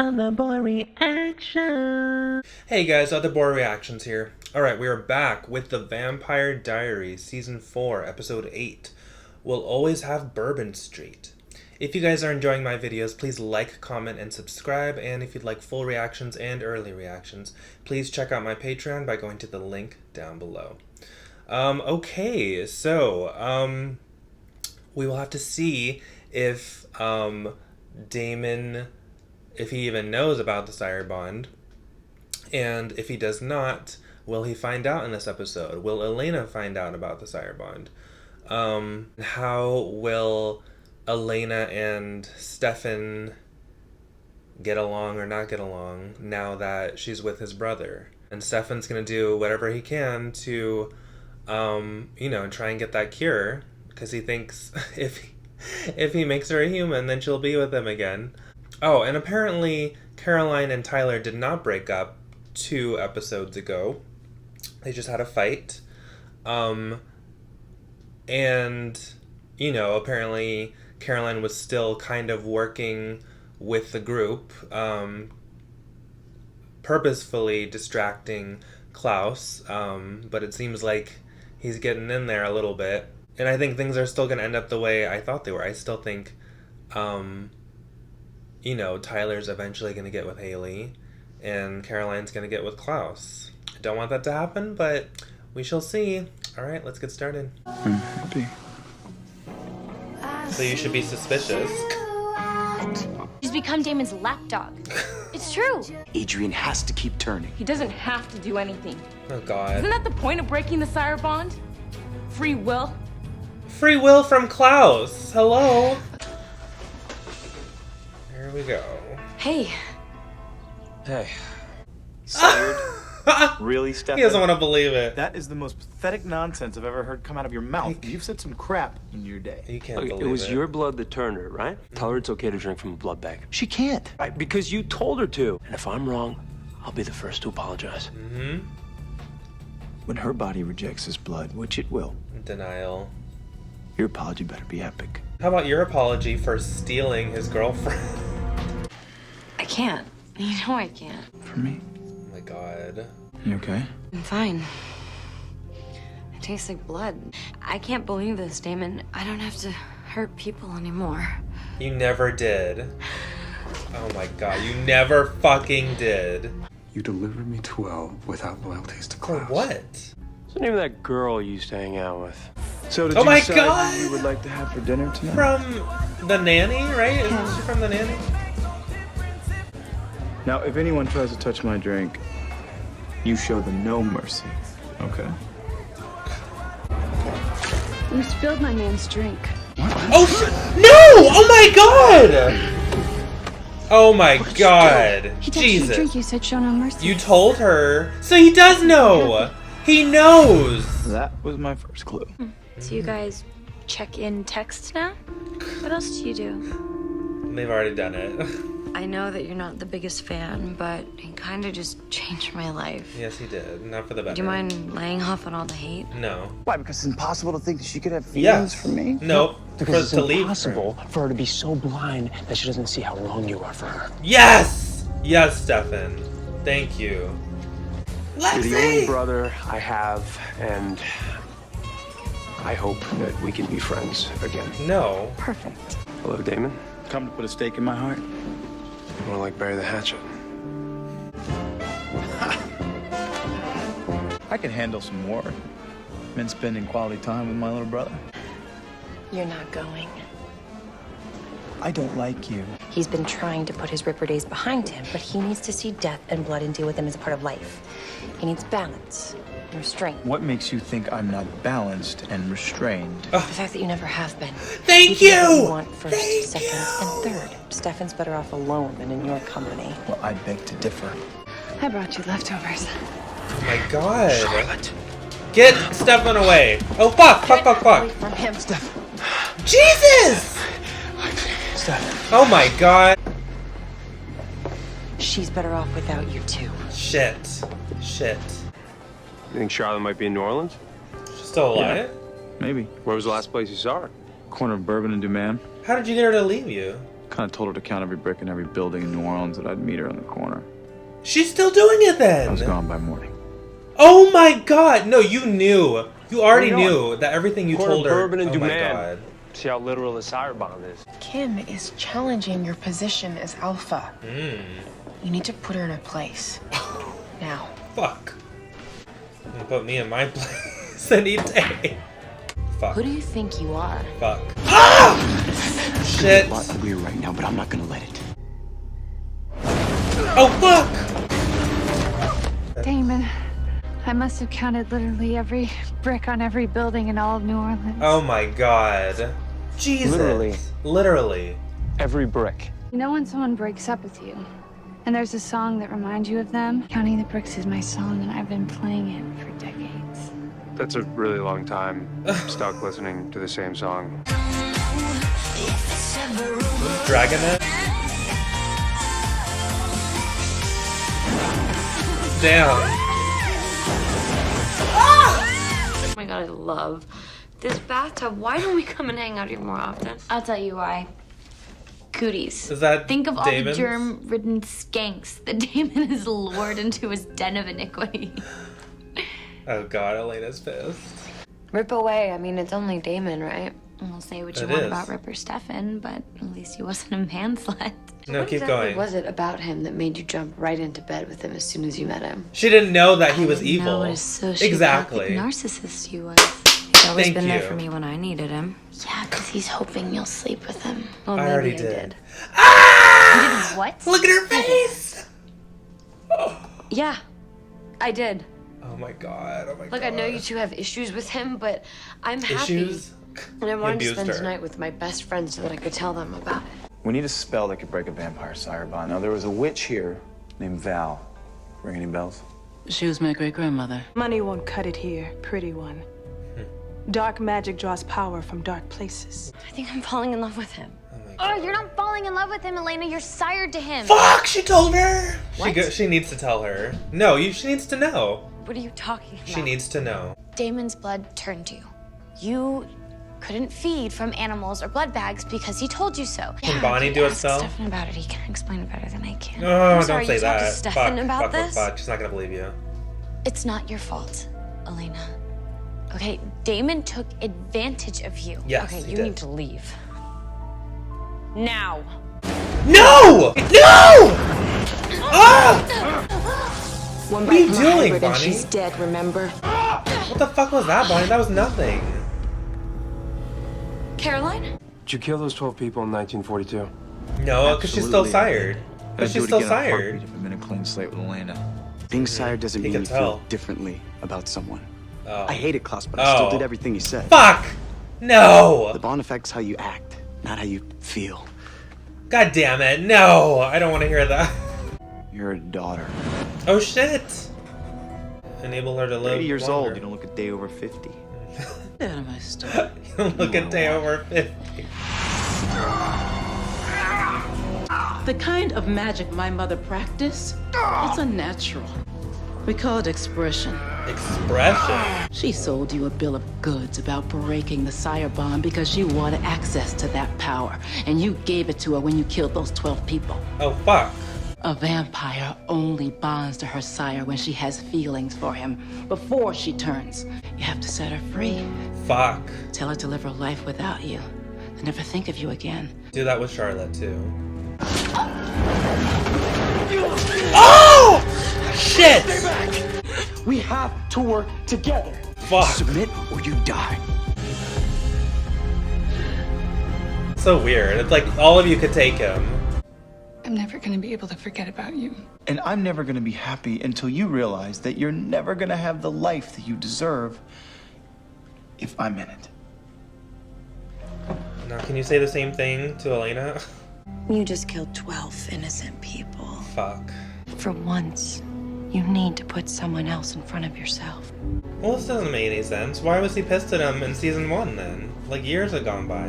Other boy reaction. Hey guys, Other boy reactions here. Alright, we are back with the Vampire Diaries Season 4, Episode 8. We'll always have Bourbon Street. If you guys are enjoying my videos, please like, comment, and subscribe. And if you'd like full reactions and early reactions, please check out my Patreon by going to the link down below. Okay, so, we will have to see if, Damon, if he even knows about the sire bond, and if he does not, will he find out in this episode? Will Elena find out about the sire bond? How will Elena and Stefan get along or not get along now that she's with his brother? And Stefan's gonna do whatever he can to, you know, try and get that cure, because he thinks if he makes her a human, then she'll be with him again. Oh, and apparently Caroline and Tyler did not break up 2 episodes ago. They just had a fight. And, you know, apparently Caroline was still kind of working with the group, purposefully distracting Klaus, but it seems like he's getting in there a little bit. And I think things are still going to end up the way I thought they were. I still think, you know, Tyler's eventually going to get with Haley, and Caroline's going to get with Klaus. I don't want that to happen, but we shall see. All right, let's get started. I'm happy. So you should be suspicious. She's become Damon's lapdog. It's true. Adrian has to keep turning. He doesn't have to do anything. Oh, God. Isn't that the point of breaking the sire bond? Free will? Free will from Klaus. Hello. There we go. Hey. Hey. Sired? Really, Stefan? He doesn't want to believe it. That is the most pathetic nonsense I've ever heard come out of your mouth. Like, You've said some crap in your day. You can't believe it was your blood that turned her, right? Tell her it's okay to drink from a blood bank. She can't. Right, because you told her to. And if I'm wrong, I'll be the first to apologize. Mm-hmm. When her body rejects his blood, which it will, Denial. your apology better be epic. How about your apology for stealing his girlfriend? I can't. You know I can't. For me? Oh my God. You okay? I'm fine. It tastes like blood. I can't believe this, Damon. I don't have to hurt people anymore. You never did. Oh my God, you never fucking did. You delivered me 12 without loyalties to For Klaus. what? What's the name of that girl you used to hang out with? So did Oh you my decide God! who you would like to have for dinner tonight? From The Nanny, right? Isn't she from The Nanny? Now, if anyone tries to touch my drink, you show them no mercy, okay? You spilled my man's drink. Oh, no! Oh my God! Oh my God. He touched your drink. Jesus. You said show no mercy. You told her. So he does know. He knows. That was my first clue. So you guys check in text now? What else do you do? They've already done it. I know that you're not the biggest fan, but he kind of just changed my life. Yes, he did. Not for the better. Do you mind laying off on all the hate? No. Why? Because it's impossible to think that she could have Yes. feelings for me? Nope. Because to it's leave impossible for her to be so blind that she doesn't see how wrong you are for her. Yes! Yes, Stefan. Thank you. You're the only brother I have, and I hope that we can be friends again. No. Perfect. Hello, Damon. Come to put a stake in my heart. More like bury the hatchet. I can handle some more. Been spending quality time with my little brother. You're not going. I don't like you. He's been trying to put his Ripper days behind him, but he needs to see death and blood and deal with them as a part of life. He needs balance and restraint. What makes you think I'm not balanced and restrained? The fact that you never have been. Thank You know what you! you want first, second, and third. Stefan's better off alone than in your company. Well, I beg to differ. I brought you leftovers. Oh my God. Charlotte. Get Stefan away. Oh, fuck. Fuck, fuck, Away fuck. from him. Jesus! Stefan. Oh my God. She's better off without you too. Shit. Shit. You think Charlotte might be in New Orleans? She's still alive? Maybe. Where was the last place you saw her? Corner of Bourbon and Duman. How did you get her to leave you? Kind of told her to count every brick in every building in New Orleans that I'd meet her on the corner. She's still doing it then. I was gone by morning. Oh my god! No, you knew. You already knew that everything you told her. Bourbon and Oh my Damon. god. See how literal the sire bond is. Kim is challenging your position as alpha. You need to put her in her place. Now. Fuck. You put me in my place any day. Fuck. Who do you think you are? Fuck. Ah! Shit. A lot uglier right now, but I'm not gonna let it. Oh fuck! Damon, I must have counted literally every brick on every building in all of New Orleans. Oh my god. Jesus. Literally. Every brick. You know when someone breaks up with you, and there's a song that reminds you of them? Counting the Bricks is my song, and I've been playing it for decades. That's a really long time. Stuck listening to the same song. Dragonet? Damn. Oh my god, I love this bathtub. Why don't we come and hang out here more often? I'll tell you why. Cooties. Is that Think of Damon's? all the germ-ridden skanks that Damon has lured into his den of iniquity. Oh god, Elena's pissed. Rip away. I mean, it's only Damon, right? We'll say what you It want is. about Ripper Stefan, but at least he wasn't a man-slut. No, What keep exactly going. was it about him that made you jump right into bed with him as soon as you met him? She didn't know that he was I didn't know evil. what a sociopathic Exactly. narcissist you was. He's always Thank been there you. for me when I needed him. Yeah, because he's hoping you'll sleep with him. Well, I maybe already I did. You did what? Look at her face! Yeah, I did. Oh my god, oh my god. Look, I know you two have issues with him, but I'm happy. Issues? And I wanted to abused spend her. tonight with my best friend so that I could tell them about it. We need a spell that could break a vampire sire bond. Now, there was a witch here named Val. Ring any bells? She was my great-grandmother. Money won't cut it here, pretty one. Dark magic draws power from dark places. I think I'm falling in love with him. Oh, you're not falling in love with him, Elena. You're sired to him. Fuck! She told her! What? She needs to tell her. No, she needs to know. What are you talking about? She needs to know. Damon's blood turned you. You couldn't feed from animals or blood bags because he told you so. Can Bonnie do a ask spell? Stefan about it. He can explain it better than I can. Oh, I'm sorry, don't say you talked to that. Stefan Fuck, about fuck, this? fuck. She's not gonna believe you. It's not your fault, Elena. Okay, Damon took advantage of you. Yes, okay, he you did. need to leave. Now. No! No! Ah! One What are you bite from a doing, hybrid and Bonnie? she's dead, remember? What the fuck was that, Bonnie? That was nothing. Caroline? Did you kill those 12 people in 1942? No, because she's still Absolutely. sired. I'd Because do she's it still again in a sired. heartbeat if I'm in a clean slate with Elena. Being sired doesn't He mean can you tell. feel differently about someone. Oh. I hate it, Klaus, but I still Oh. did everything you said. Fuck! No! The bond affects how you act, not how you feel. God damn it, no! I don't want to hear that. You're a daughter. Oh shit! Enable her to live 80 years longer. old, you don't look a day over 50. Get out of my store. You don't look a day over 50. The kind of magic my mother practiced, it's unnatural. We call it expression. Expression? She sold you a bill of goods about breaking the sire bond because she wanted access to that power. And you gave it to her when you killed those 12 people. Oh fuck. A vampire only bonds to her sire when she has feelings for him. Before she turns, you have to set her free. Fuck. Tell her to live her life without you. And never think of you again. Do that with Charlotte too. Oh! Shit! Stay back! We have to work together. Fuck. Submit or you die. So weird. It's like all of you could take him. I'm never gonna be able to forget about you. And I'm never gonna be happy until you realize that you're never gonna have the life that you deserve if I'm in it. Now, can you say the same thing to Elena? You just killed 12 innocent people. Fuck. For once, you need to put someone else in front of yourself. Well, this doesn't make any sense. Why was he pissed at him in season 1 then? Like years had gone by.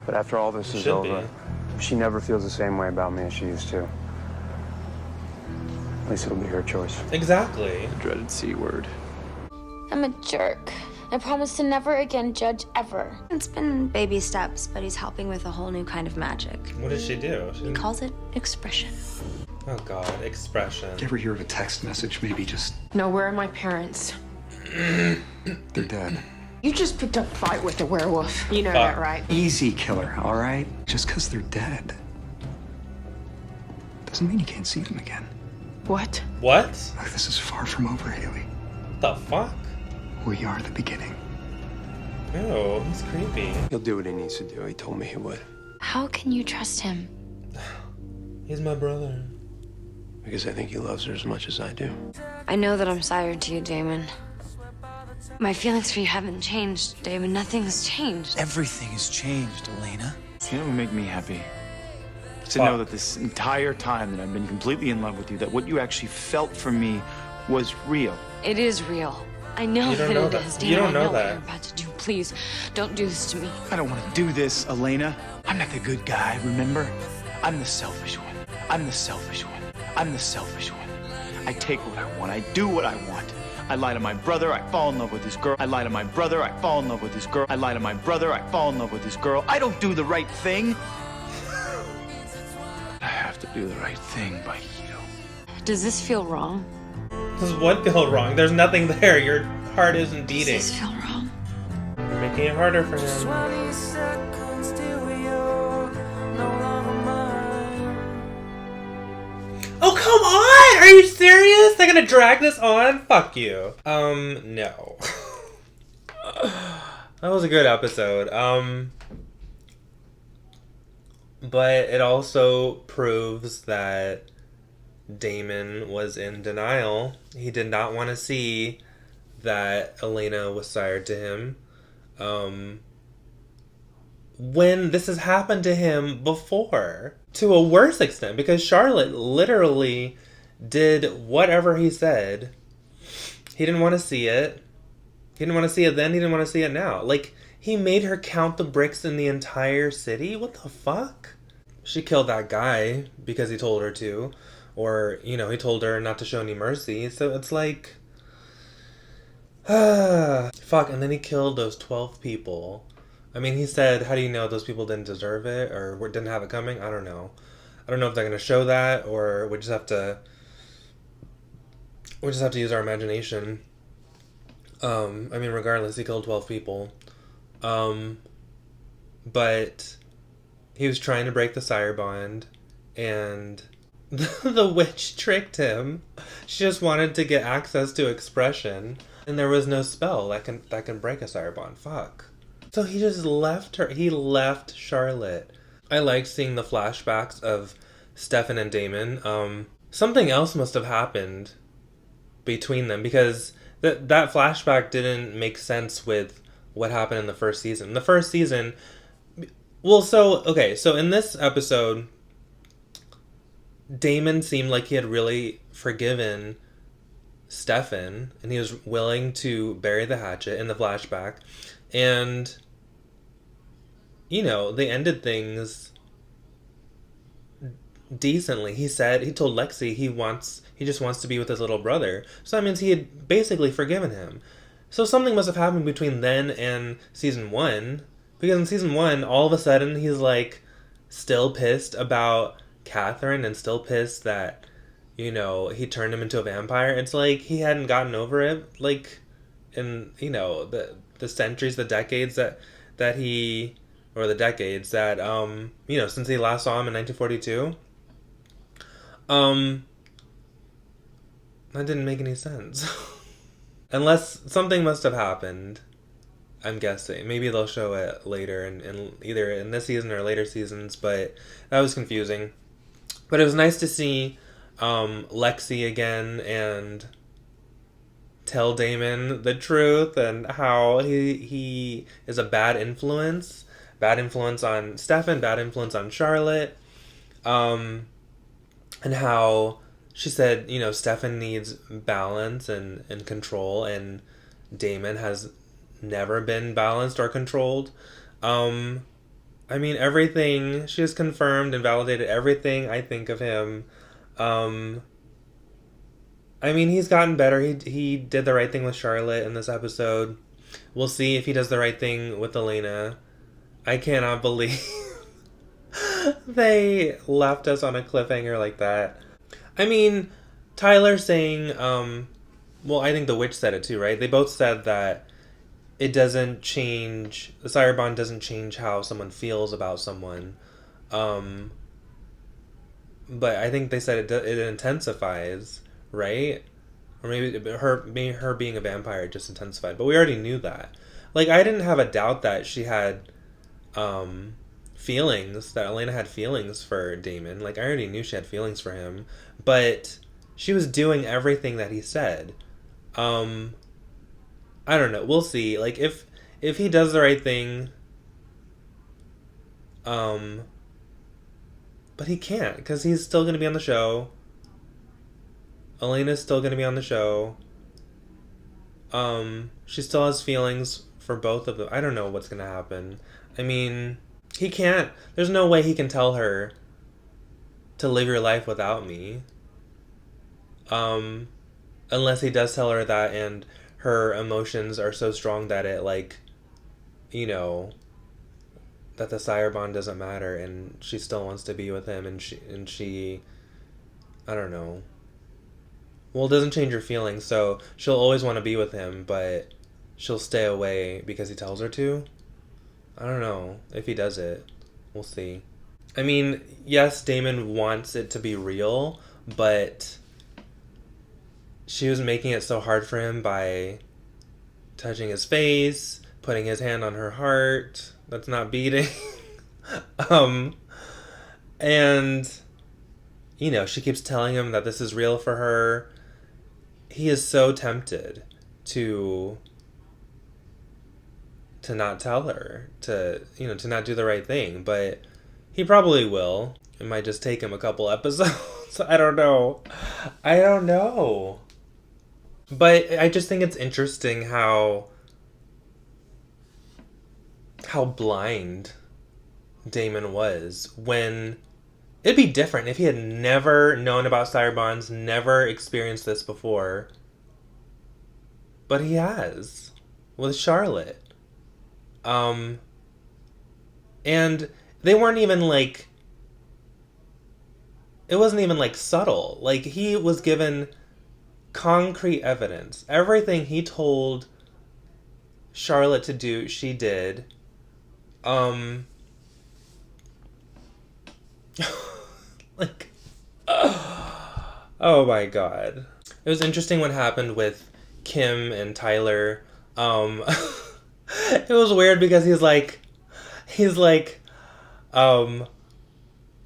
But after all this is Should over, be. she never feels the same way about me as she used to. At least it'll be her choice. Exactly. The dreaded C word. I'm a jerk. I promise to never again judge ever. It's been baby steps, but he's helping with a whole new kind of magic. What does she do? He calls it expression. Oh God, expression. You ever hear of a text message maybe just... No, where are my parents? They're dead. You just picked up a fight with a werewolf. You know Fuck. that, right? Easy, killer, all right? Just because they're dead doesn't mean you can't see them again. What? What? Look, this is far from over, Haley. The fuck? We are the beginning. Ew, he's creepy. He'll do what he needs to do. He told me he would. How can you trust him? He's my brother. Because I think he loves her as much as I do. I know that I'm sire to you, Damon. My feelings for you haven't changed, Damon. Nothing's changed. Everything has changed, Elena. You know what would make me happy? To know that this entire time that I've been completely in love with you, that what you actually felt for me was real. It is real. I know You don't that know it that. is, You Damon. don't know I know what that. you're about to do. Please, don't do this to me. I don't want to do this, Elena. I'm not the good guy, remember? I'm the selfish one. I'm the selfish one. I'm the selfish one. I take what I want. I do what I want. I lie to my brother, I fall in love with this girl. I lie to my brother, I fall in love with this girl. I lie to my brother, I fall in love with this girl. I don't do the right thing. I have to do the right thing by you. Does this feel wrong? Does what feel wrong? There's nothing there. Your heart isn't beating. Does this feel wrong? You're making it harder for him. Oh, come on! Are you serious? They're gonna drag this on? Fuck you. No. That was a good episode. But it also proves that Damon was in denial. He did not want to see that Elena was sired to him. When this has happened to him before, to a worse extent, because Charlotte literally did whatever he said. He didn't want to see it. He didn't want to see it then, he didn't want to see it now. Like, he made her count the bricks in the entire city? What the fuck? She killed that guy because he told her to. Or, you know, he told her not to show any mercy. So it's like... fuck, and then he killed those 12 people. I mean, he said, how do you know those people didn't deserve it? Or didn't have it coming? I don't know. I don't know if they're going to show that, or we just have to use our imagination. I mean, regardless, he killed 12 people. But he was trying to break the sire bond, and the witch tricked him. She just wanted to get access to expression, and there was no spell that can break a sire bond. Fuck. So he just left her. He left Charlotte. I like seeing the flashbacks of Stefan and Damon. Something else must have happened between them, because that flashback didn't make sense with what happened in the first season. The first season... Well, so in this episode, Damon seemed like he had really forgiven Stefan, and he was willing to bury the hatchet in the flashback. And, you know, they ended things decently. He told Lexi he just wants to be with his little brother. So that means he had basically forgiven him. So something must have happened between then and season 1. Because in season 1, all of a sudden, he's, like, still pissed about Catherine and still pissed that, you know, he turned him into a vampire. It's like he hadn't gotten over it, like, in, you know, the centuries, the decades that he... Or the decades that, you know, since he last saw him in 1942. That didn't make any sense. Unless something must have happened. I'm guessing. Maybe they'll show it later in either in this season or later seasons, but that was confusing. But it was nice to see Lexi again and tell Damon the truth and how he is a bad influence. Bad influence on Stefan, bad influence on Charlotte. And how she said, you know, Stefan needs balance and control, and Damon has never been balanced or controlled. I mean, everything, she has confirmed and validated everything I think of him. I mean, he's gotten better. He did the right thing with Charlotte in this episode. We'll see if he does the right thing with Elena. I cannot believe they left us on a cliffhanger like that. I mean, Tyler saying, well, I think the witch said it too, right? They both said that it doesn't change, the sire bond doesn't change how someone feels about someone. But I think they said it intensifies, right? Or maybe her being a vampire just intensified. But we already knew that. Like, I didn't have a doubt that she had feelings, that Elena had feelings for Damon. Like, I already knew she had feelings for him. But she was doing everything that he said. I don't know. We'll see. Like, if he does the right thing, but he can't, because he's still going to be on the show. Elena's still going to be on the show. She still has feelings for both of them. I don't know what's going to happen. I mean, he can't. There's no way he can tell her to live your life without me. Unless he does tell her that and her emotions are so strong that it, like, you know, that the sire bond doesn't matter and she still wants to be with him and she I don't know. Well, it doesn't change her feelings, so she'll always want to be with him, but she'll stay away because he tells her to. I don't know if he does it. We'll see. I mean, yes, Damon wants it to be real, but she was making it so hard for him by touching his face, putting his hand on her heart that's not beating. And, you know, she keeps telling him that this is real for her. He is so tempted to not tell her, to not do the right thing, but he probably will. It might just take him a couple episodes. I don't know. But I just think it's interesting how blind Damon was, when it'd be different if he had never known about sire bonds, never experienced this before. But he has with Charlotte. And they weren't even like, it wasn't even like subtle. Like, he was given concrete evidence. Everything he told Charlotte to do, she did. Like, oh my god. It was interesting what happened with Kim and Tyler. It was weird because he's like, no,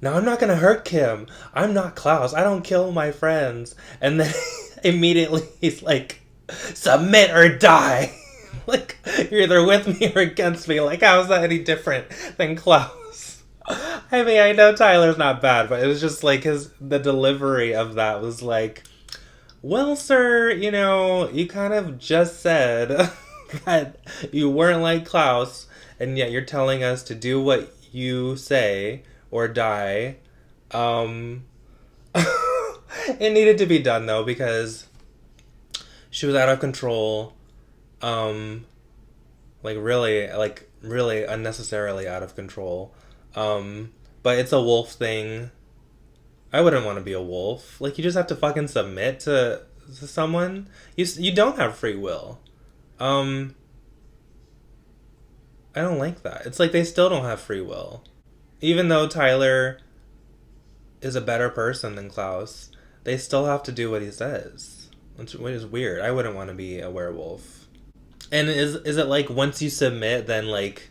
I'm not gonna hurt Kim. I'm not Klaus. I don't kill my friends. And then immediately he's like, submit or die. Like, you're either with me or against me. Like, how is that any different than Klaus? I mean, I know Tyler's not bad, but it was just like the delivery of that was like, well, sir, you know, you kind of just said that you weren't like Klaus, and yet you're telling us to do what you say or die. It needed to be done, though, because she was out of control. Really unnecessarily out of control. But it's a wolf thing. I wouldn't want to be a wolf. Like, you just have to fucking submit to someone. You don't have free will. I don't like that. It's like they still don't have free will. Even though Tyler is a better person than Klaus, they still have to do what he says. Which is weird. I wouldn't want to be a werewolf. And is it like once you submit, then like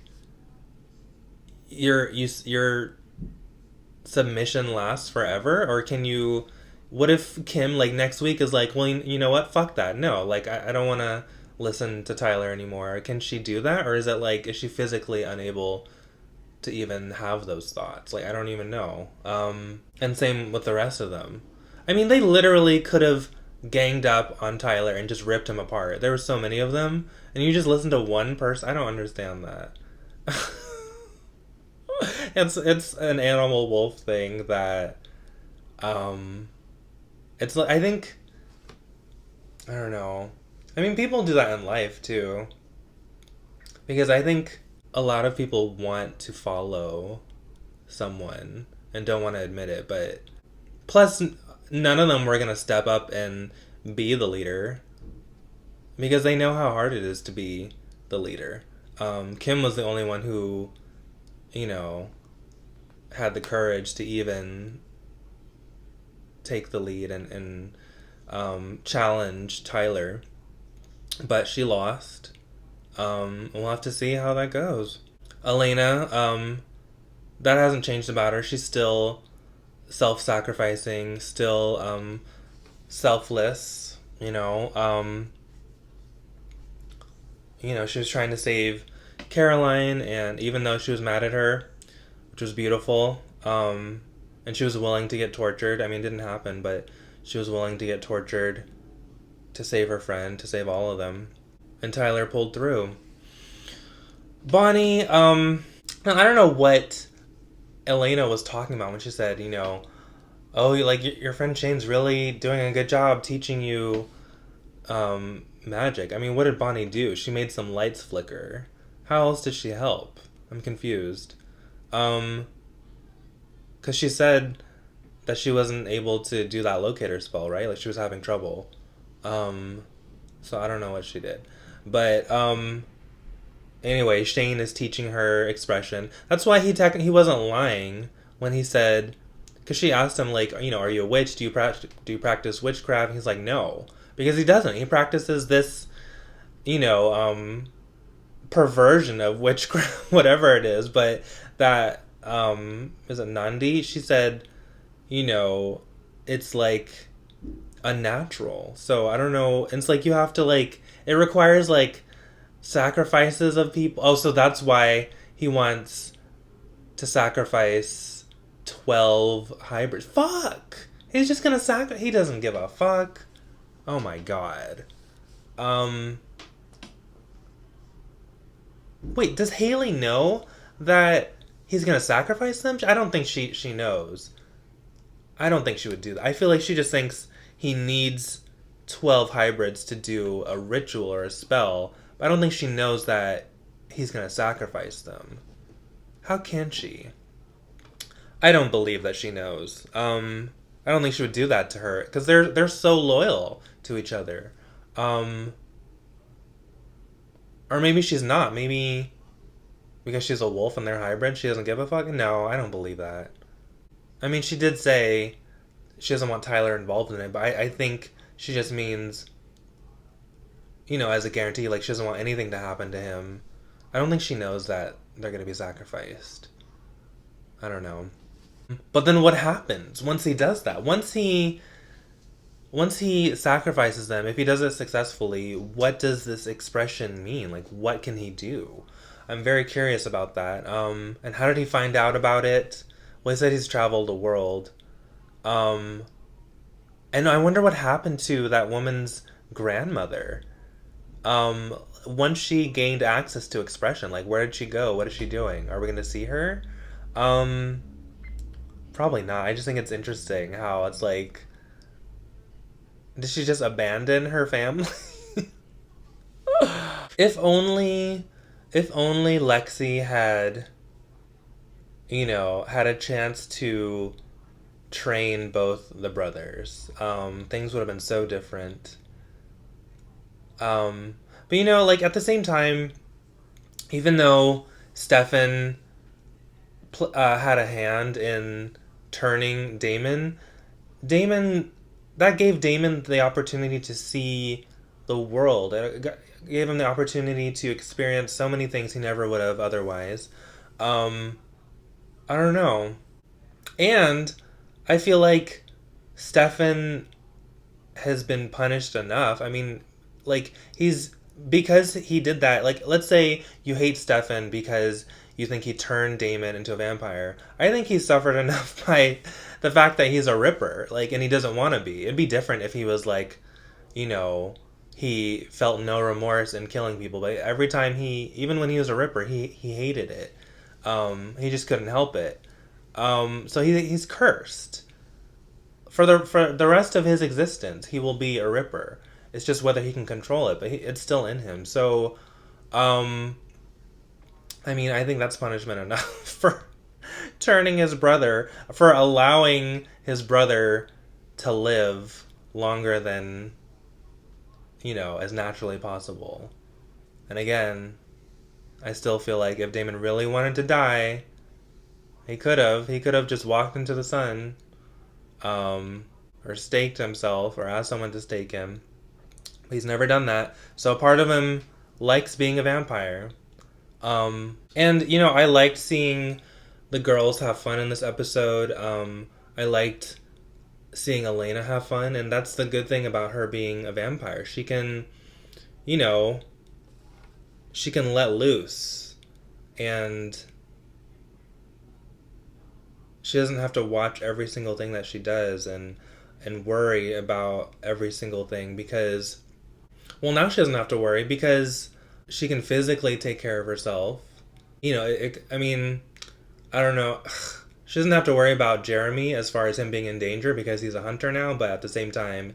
your submission lasts forever? Or can you, what if Kim like next week is like, well, you know what, fuck that, no, like I don't want to listen to Tyler anymore? Can she do that? Or is it like, is she physically unable to even have those thoughts? Like, I don't even know. And same with the rest of them. I mean, they literally could have ganged up on Tyler and just ripped him apart. There were so many of them, and you just listen to one person. I don't understand that. It's an animal wolf thing that it's like, I think, I don't know. I mean, people do that in life too. Because I think a lot of people want to follow someone and don't want to admit it, but plus none of them were going to step up and be the leader because they know how hard it is to be the leader. Kim was the only one who, you know, had the courage to even take the lead and challenge Tyler, but she lost. We'll have to see how that goes. Elena, that hasn't changed about her. She's still self-sacrificing, still selfless, you know. She was trying to save Caroline, and even though she was mad at her, which was beautiful, and she was willing to get tortured. I mean, it didn't happen, but she was willing to get tortured to save her friend, to save all of them. And Tyler pulled through. Bonnie, I don't know what Elena was talking about when she said, oh, like, your friend Shane's really doing a good job teaching you magic. I mean, what did Bonnie do? She made some lights flicker. How else did she help? I'm confused. Because she said that she wasn't able to do that locator spell, right? Like, she was having trouble. So I don't know what she did. But, anyway, Shane is teaching her expression. That's why he wasn't lying when he said, because she asked him, like, are you a witch? Do you practice witchcraft? He's like, no. Because he doesn't. He practices this, perversion of witchcraft, whatever it is. But that, is it Nandi? She said, it's like unnatural. So I don't know. It's like you have to, like, it requires, like, sacrifices of people. Oh, so that's why he wants to sacrifice 12 hybrids. Fuck! He's just gonna sacrifice. He doesn't give a fuck. Oh my god. Wait, does Haley know that he's gonna sacrifice them? I don't think she knows. I don't think she would do that. I feel like she just thinks he needs 12 hybrids to do a ritual or a spell. But I don't think she knows that he's gonna sacrifice them. How can she? I don't believe that she knows. I don't think she would do that to her because they're so loyal to each other. Or maybe she's not. Maybe because she's a wolf and they're hybrid, she doesn't give a fuck. No, I don't believe that. I mean, she did say she doesn't want Tyler involved in it, but I think she just means, as a guarantee, like, she doesn't want anything to happen to him. I don't think she knows that they're going to be sacrificed. I don't know. But then what happens once he does that? Once he sacrifices them, if he does it successfully, what does this expression mean? Like, what can he do? I'm very curious about that. And how did he find out about it? Well, he said he's traveled the world. And I wonder what happened to that woman's grandmother. Once she gained access to expression, like, where did she go? What is she doing? Are we going to see her? Probably not. I just think it's interesting how it's like, did she just abandon her family? If only Lexi had, had a chance to train both the brothers. Things would have been so different. But like, at the same time, even though Stefan had a hand in turning Damon, that gave Damon the opportunity to see the world. It gave him the opportunity to experience so many things he never would have otherwise. I don't know. And I feel like Stefan has been punished enough. I mean, like, because he did that, like, let's say you hate Stefan because you think he turned Damon into a vampire. I think he's suffered enough by the fact that he's a ripper, like, and he doesn't want to be. It'd be different if he was like, he felt no remorse in killing people, but every time even when he was a ripper, he hated it. He just couldn't help it. So he's cursed. For the rest of his existence, he will be a ripper. It's just whether he can control it, but it's still in him. So, I mean, I think that's punishment enough for turning his brother, for allowing his brother to live longer than, you know, as naturally possible. And again, I still feel like if Damon really wanted to die, he could have just walked into the sun, or staked himself, or asked someone to stake him. But he's never done that. So part of him likes being a vampire. And, you know, I liked seeing the girls have fun in this episode. I liked seeing Elena have fun, and that's the good thing about her being a vampire. She can, you know, she can let loose, and she doesn't have to watch every single thing that she does and worry about every single thing because, well, now she doesn't have to worry because she can physically take care of herself. You know, I mean, I don't know. She doesn't have to worry about Jeremy as far as him being in danger because he's a hunter now, but at the same time,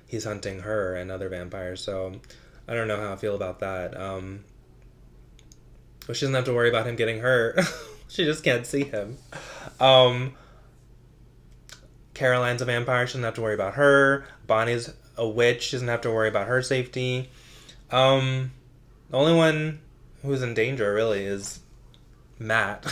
he's hunting her and other vampires, so I don't know how I feel about that. But she doesn't have to worry about him getting hurt. She just can't see him. Caroline's a vampire. She doesn't have to worry about her. Bonnie's a witch. She doesn't have to worry about her safety. The only one who's in danger, really, is Matt.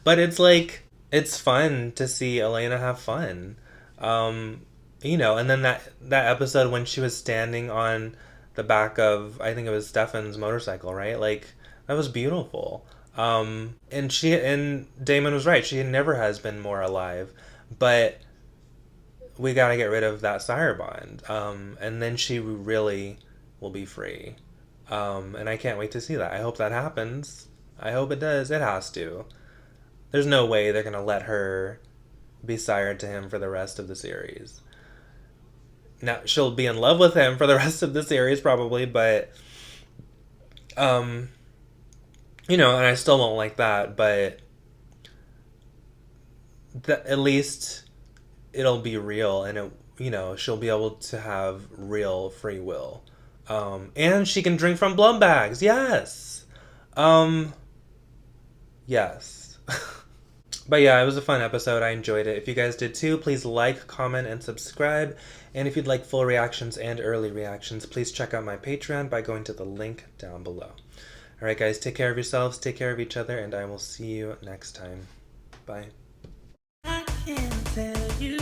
But it's like, it's fun to see Elena have fun. You know, and then that episode when she was standing on the back of, I think it was Stefan's motorcycle, right? Like, that was beautiful. And Damon was right. She never has been more alive. But we gotta get rid of that sire bond. And then she really will be free. And I can't wait to see that. I hope that happens. I hope it does. It has to. There's no way they're gonna let her be sire to him for the rest of the series. Now, she'll be in love with him for the rest of the series, probably, but, you know, and I still won't like that, but at least it'll be real, and it, you know, she'll be able to have real free will. And she can drink from blood bags, yes! Yes. But yeah, it was a fun episode. I enjoyed it. If you guys did too, please like, comment, and subscribe. And if you'd like full reactions and early reactions, please check out my Patreon by going to the link down below. Alright guys, take care of yourselves, take care of each other, and I will see you next time. Bye. I can't tell you